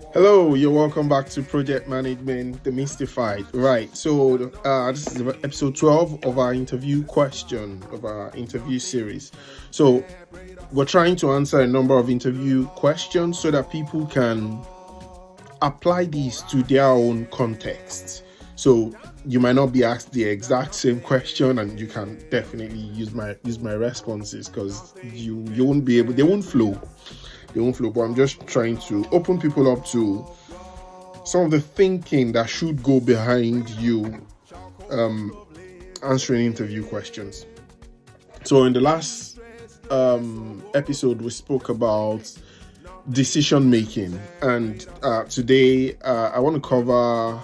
Hello, you're welcome back to Project Management Demystified. Right, so this is episode 12 of our interview series. So, we're trying to answer a number of interview questions so that people can apply these to their own context. So, you might not be asked the exact same question, and you can definitely use my responses because you won't be able, they won't flow. But I'm just trying to open people up to some of the thinking that should go behind you answering interview questions. So in the last episode, we spoke about decision making, and today I want to cover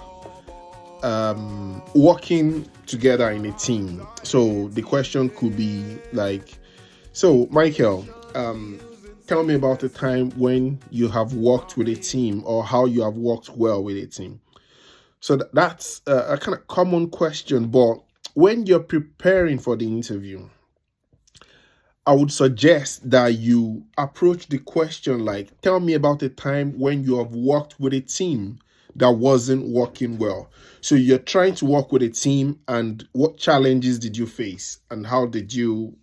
working together in a team. So the question could be like, so Michael, tell me about a time when you have worked with a team or how you have worked well with a team. So that's a kind of common question, but when you're preparing for the interview, I would suggest that you approach the question like, tell me about a time when you have worked with a team that wasn't working well. So you're trying to work with a team, and what challenges did you face and how did you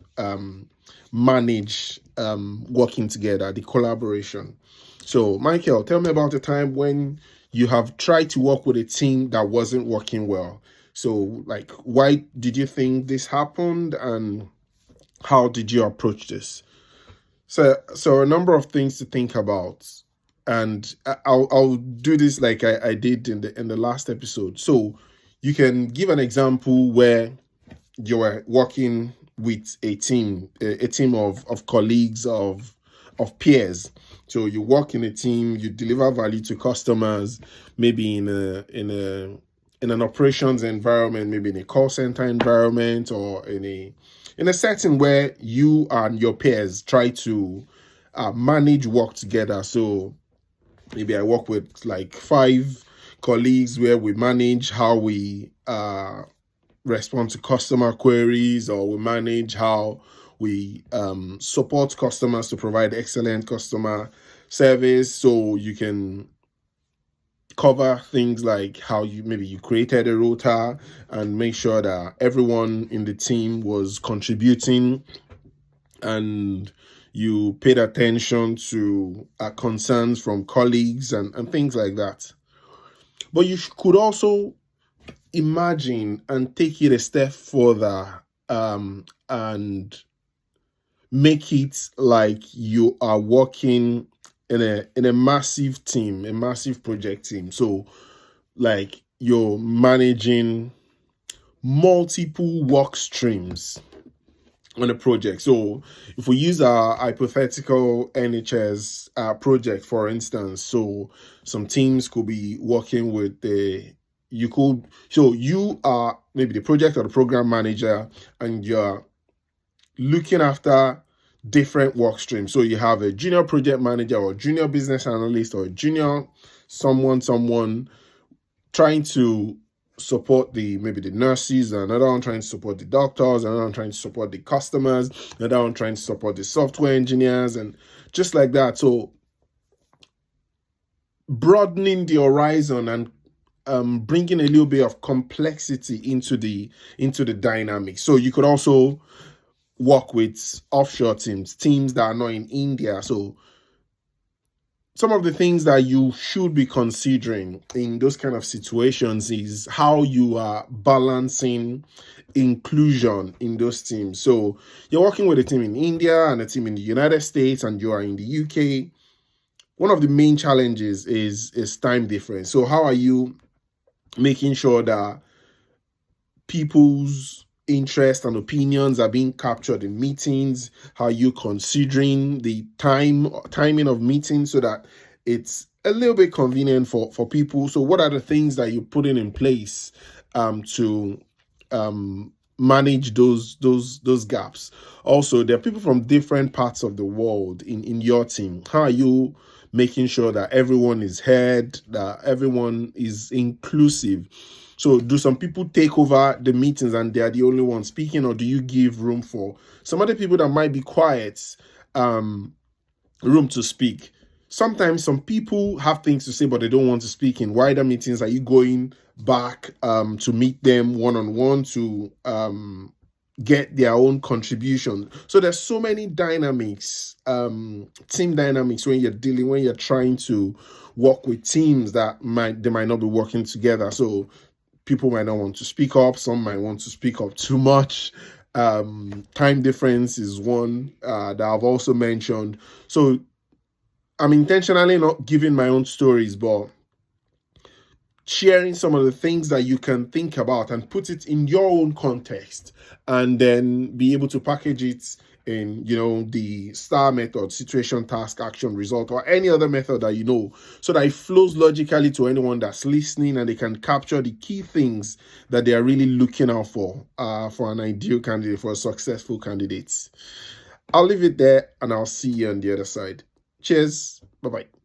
manage working together, the collaboration? So Michael, tell me about a time when you have tried to work with a team that wasn't working well. So like, why did you think this happened, and how did you approach this? So a number of things to think about, and I'll do this like I did in the last episode. So you can give an example where you were working with a team, a team of colleagues, of peers. So you work in a team, you deliver value to customers, maybe in an operations environment, maybe in a call center environment, or in a setting where you and your peers try to manage work together. So maybe I work with like 5 colleagues where we manage how we respond to customer queries, or we manage how we support customers to provide excellent customer service. So you can cover things like how you created a rota and make sure that everyone in the team was contributing, and you paid attention to concerns from colleagues and things like that. But you could also imagine and take it a step further, and make it like you are working in a massive team, a massive project team. So like you're managing multiple work streams on a project. So if we use our hypothetical NHS project, for instance, so some teams could be working with you are maybe the project or the program manager, and you're looking after different work streams. So you have a junior project manager or junior business analyst or junior someone trying to support maybe the nurses, another one trying to support the doctors, another one trying to support the customers, another one trying to support the software engineers, and just like that. So broadening the horizon and bringing a little bit of complexity into the dynamic. So you could also work with offshore teams that are not in India. So some of the things that you should be considering in those kind of situations is how you are balancing inclusion in those teams. So you're working with a team in India and a team in the United States, and you are in the UK. One of the main challenges is time difference. So how are you making sure that people's interests and opinions are being captured in meetings? How are you considering the timing of meetings so that it's a little bit convenient for people? So what are the things that you're putting in place to manage those gaps? Also, there are people from different parts of the world in your team. How are you making sure that everyone is heard, that everyone is inclusive? So do some people take over the meetings and they are the only ones speaking, or do you give room for some other people that might be quiet, room to speak? sometimes some people have things to say, but they don't want to speak in wider meetings. Are you going back to meet them one-on-one to get their own contribution? So there's so many dynamics, team dynamics, when you're trying to work with teams that they might not be working together. So people might not want to speak up, some might want to speak up too much. Time difference is one that I've also mentioned. So I'm intentionally not giving my own stories, but sharing some of the things that you can think about and put it in your own context, and then be able to package it in, the STAR method: situation, task, action, result, or any other method that so that it flows logically to anyone that's listening, and they can capture the key things that they are really looking out for an ideal candidate, for a successful candidate. I'll leave it there, and I'll see you on the other side. Cheers. Bye-bye.